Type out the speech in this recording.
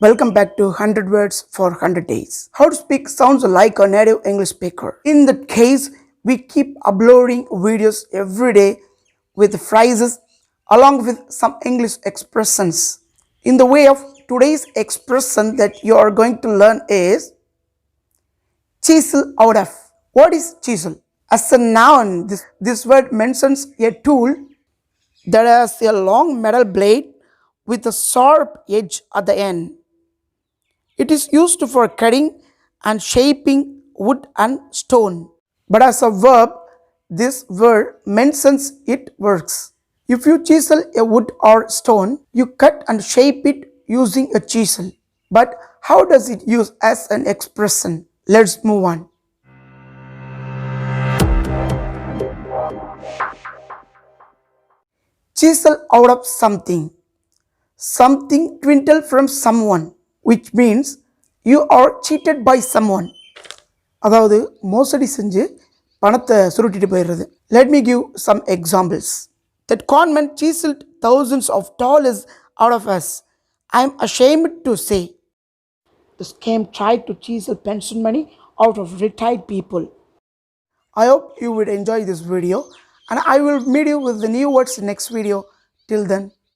Welcome back to 100 Words for 100 Days. How to speak sounds like a native English speaker. In that case, we keep uploading videos every day with phrases along with some English expressions. In the way of today's expression that you are going to learn is chisel out of. What is chisel? As a noun, this word mentions a tool that has a long metal blade with a sharp edge at the end. It is used for cutting and shaping wood and stone. But as a verb, this word mentions it works. If you chisel a wood or stone, you cut and shape it using a chisel. But how does it use as an expression? Let's move on. Chisel out of something. Something dwindle from someone, which means you are cheated by someone. அதாவது மோசடி செஞ்சு பணத்தை சுருட்டிட்டு போயிடுறது. Let me give some examples. That conman chiseled thousands of dollars out of us. I am ashamed to say. The scam tried to chisel pension money out of retired people. I hope you would enjoy this video and I will meet you with the new words next video. Till then.